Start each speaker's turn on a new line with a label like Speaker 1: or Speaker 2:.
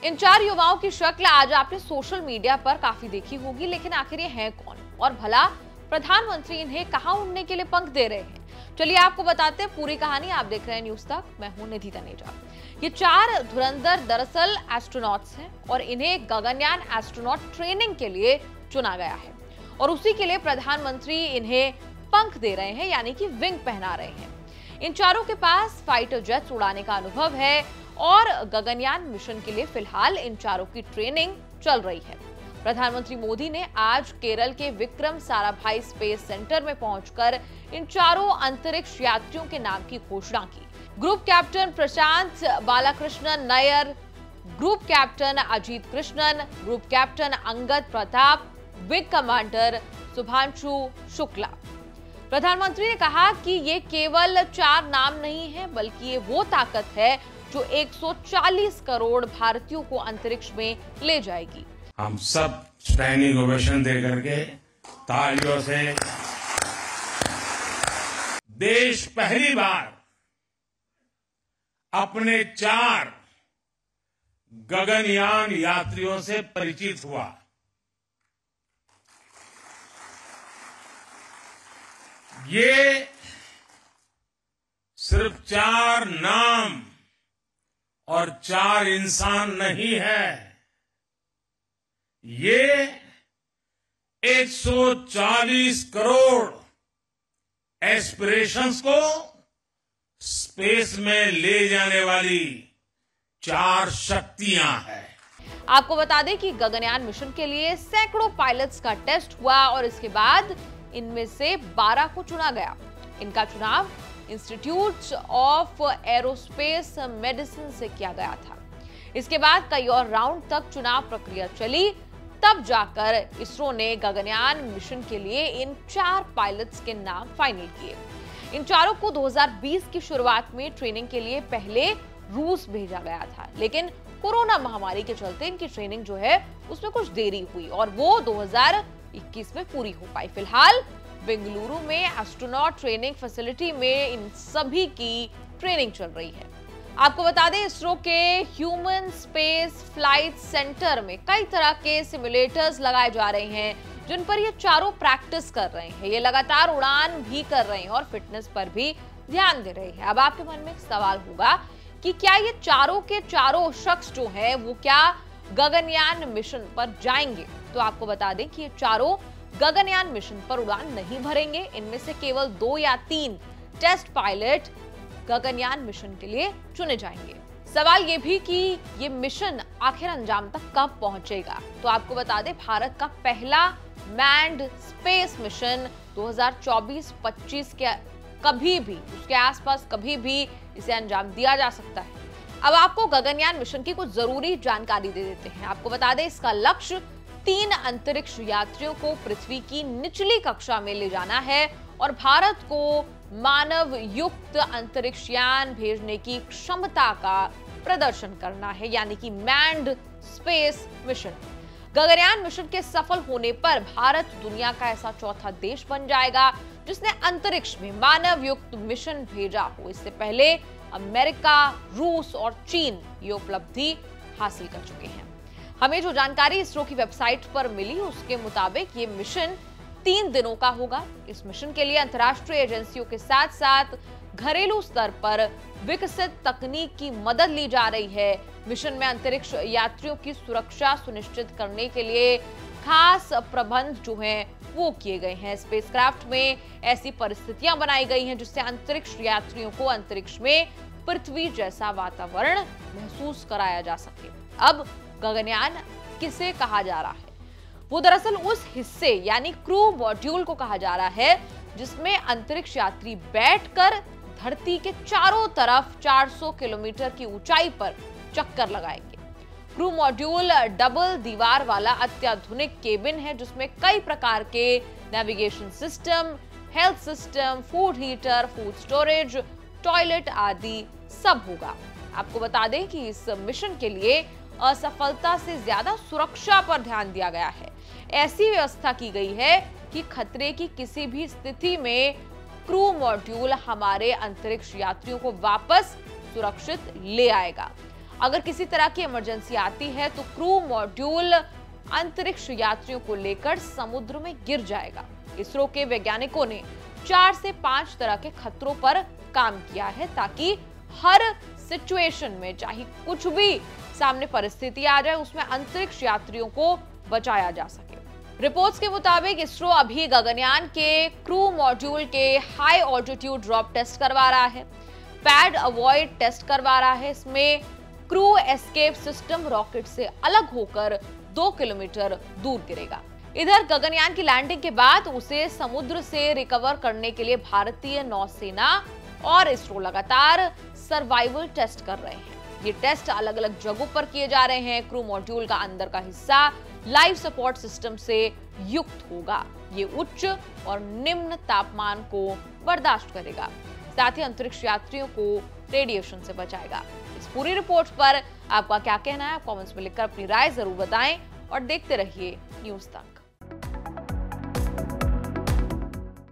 Speaker 1: इन 4 युवाओं की शक्ल आज आपने सोशल मीडिया पर काफी देखी होगी, लेकिन आखिर ये हैं कौन और भला प्रधानमंत्री इन्हें कहां उड़ने के लिए पंख दे रहे हैं? चलिए आपको बताते हैं पूरी कहानी। आप देख रहे हैं न्यूज तक, मैं हूं निधि तनेजा। ये 4 धुरंधर दरअसल एस्ट्रोनॉट्स हैं और इन्हें गगनयान एस्ट्रोनॉट ट्रेनिंग के लिए चुना गया है और उसी के लिए प्रधानमंत्री इन्हें पंख दे रहे हैं, यानी कि विंग पहना रहे हैं। इन चारों के पास फाइटर जेट्स उड़ाने का अनुभव है और गगनयान मिशन के लिए फिलहाल इन चारों की ट्रेनिंग चल रही है। प्रधानमंत्री मोदी ने आज केरल के विक्रम साराभाई स्पेस सेंटर में पहुंचकर इन चारों अंतरिक्ष यात्रियों के नाम की घोषणा की। Group captain Prashanth Balakrishnan Nair, group captain Ajit Krishnan, group captain Angad Pratap, wing commander Shubhanshu Shukla. प्रधानमंत्री ने कहा कि ये केवल 4 नाम नहीं है, बल्कि ये वो ताकत है जो 140 करोड़ भारतीयों को अंतरिक्ष में ले जाएगी।
Speaker 2: हम सब स्टैंडिंग ओवेशन दे करके तालियों से देश पहली बार अपने 4 गगनयान यात्रियों से परिचित हुआ। ये सिर्फ 4 नाम और 4 इंसान नहीं है, ये 140 करोड़ एस्पिरेशंस को स्पेस में ले जाने वाली 4 शक्तियां हैं।
Speaker 1: आपको बता दें कि गगनयान मिशन के लिए सैकड़ों पायलट्स का टेस्ट हुआ और इसके बाद इनमें से 12 को चुना गया। इनका चुनाव इंस्टीट्यूट ऑफ एरोस्पेस मेडिसिन से किया गया था। इसके बाद कई और राउंड तक चुनाव प्रक्रिया चली, तब जाकर इसरो ने गगनयान मिशन के लिए इन 4 पायलट्स के नाम फाइनल किए। इन चारों को 2020 की शुरुआत में ट्रेनिंग के लिए पहले रूस भेजा गया था, लेकिन कोरोना महामारी के चलते इनकी ट्रेनिंग जो है उसमें कुछ देरी हुई और वो 2021 में पूरी हो पाई। फिलहाल बेंगलुरु में एस्ट्रोनॉट ट्रेनिंग फैसिलिटी में इन सभी की ट्रेनिंग चल रही है। आपको बता दें, इसरो के ह्यूमन स्पेस फ्लाइट सेंटर में कई तरह के सिमुलेटर्स लगाए जा रहे हैं, जिन पर ये चारों प्रैक्टिस कर रहे हैं। ये लगातार उड़ान भी कर रहे हैं और फिटनेस पर भी ध्यान दे रहे हैं। अब आपके मन में एक सवाल होगा कि क्या ये चारों के चारों शख्स जो हैं वो क्या गगनयान मिशन पर जाएंगे? तो आपको बता दें कि ये चारों गगनयान मिशन पर उड़ान नहीं भरेंगे। इनमें से केवल 2 या 3 टेस्ट पायलट गगनयान मिशन के लिए चुने जाएंगे। सवाल ये भी कि ये मिशन आखिर अंजाम तक कब पहुंचेगा? तो आपको बता दें, भारत का पहला मैन्ड स्पेस मिशन 2024-25 के कभी भी उसके आसपास कभी भी इसे अंजाम दिया जा सकता है। अब आपको गगनयान मिशन की कुछ जरूरी जानकारी दे देते हैं। आपको बता दें, इसका लक्ष्य 3 अंतरिक्ष यात्रियों को पृथ्वी की निचली कक्षा में ले जाना है और भारत को मानव युक्त अंतरिक्ष यान भेजने की क्षमता का प्रदर्शन करना है, यानी कि manned space mission. Gaganyaan mission के सफल होने पर भारत दुनिया का ऐसा चौथा देश बन जाएगा जिसने अंतरिक्ष में मानव युक्त मिशन भेजा हो। इससे पहले अमेरिका, रूस और चीन ये उपलब्धि हासिल कर चुके हैं। हमें जो जानकारी इसरो की वेबसाइट पर मिली उसके मुताबिक ये मिशन 3 दिनों का होगा। इस मिशन के लिए अंतर्राष्ट्रीय एजेंसियों के साथ साथ घरेलू स्तर पर विकसित तकनीक की मदद ली जा रही है। मिशन में अंतरिक्ष यात्रियों की सुरक्षा सुनिश्चित करने के लिए खास प्रबंध जो हैं वो किए गए हैं। स्पेसक्राफ्ट में ऐसी परिस्थितियां बनाई गई हैं जिससे अंतरिक्ष यात्रियों को अंतरिक्ष में पृथ्वी जैसा वातावरण महसूस कराया जा सके। अब गगनयान किसे कहा जा रहा है? वो दरअसल उस हिस्से यानी क्रू मॉड्यूल को कहा जा रहा है जिसमें अंतरिक्ष यात्री बैठकर धरती के चारों तरफ 400 किलोमीटर की ऊंचाई पर चक्कर लगाएंगे। क्रू मॉड्यूल डबल दीवार वाला अत्याधुनिक केबिन है जिसमें कई प्रकार के navigation system, health system, food heater, food storage, toilet आदि सब होगा। आपको बता दें कि इस मिशन के लिए असफलता से ज्यादा सुरक्षा पर ध्यान दिया गया है। ऐसी व्यवस्था की गई है कि खतरे की किसी भी स्थिति में क्रू मॉड्यूल हमारे अंतरिक्ष यात्रियों को वापस सुरक्षित ले आएगा। अगर किसी तरह की इमरजेंसी आती है तो क्रू मॉड्यूल अंतरिक्ष यात्रियों को लेकर समुद्र में गिर जाएगा। इसरो के वैज्ञानिकों ने 4 से 5 तरह के खतरों पर काम किया है ताकि हर सिचुएशन में, चाहे कुछ भी सामने परिस्थिति आ जाए, उसमें अंतरिक्ष यात्रियों को बचाया जा सके। रिपोर्ट्स के मुताबिक इसरो अभी गगनयान के क्रू मॉड्यूल के हाई ऑल्टीट्यूड ड्रॉप टेस्ट करवा रहा है, पैड अवॉइड टेस्ट करवा रहा है। इसमें क्रू एस्केप सिस्टम रॉकेट से अलग होकर 2 किलोमीटर दूर गिरेगा। इधर गगनयान की लैंडिंग के बाद उसे समुद्र से रिकवर करने के लिए भारतीय नौसेना और इसरो लगातार सर्वाइवल टेस्ट कर रहे हैं। ये टेस्ट अलग अलग जगहों पर किए जा रहे हैं। क्रू मॉड्यूल का अंदर का हिस्सा लाइफ सपोर्ट सिस्टम से युक्त होगा। ये उच्च और निम्न तापमान को बर्दाश्त करेगा, साथ ही अंतरिक्ष यात्रियों को रेडिएशन से बचाएगा। इस पूरी रिपोर्ट पर आपका क्या कहना है? आप कमेंट्स में लिखकर अपनी राय जरूर बताएं और देखते रहिए न्यूज़ तक।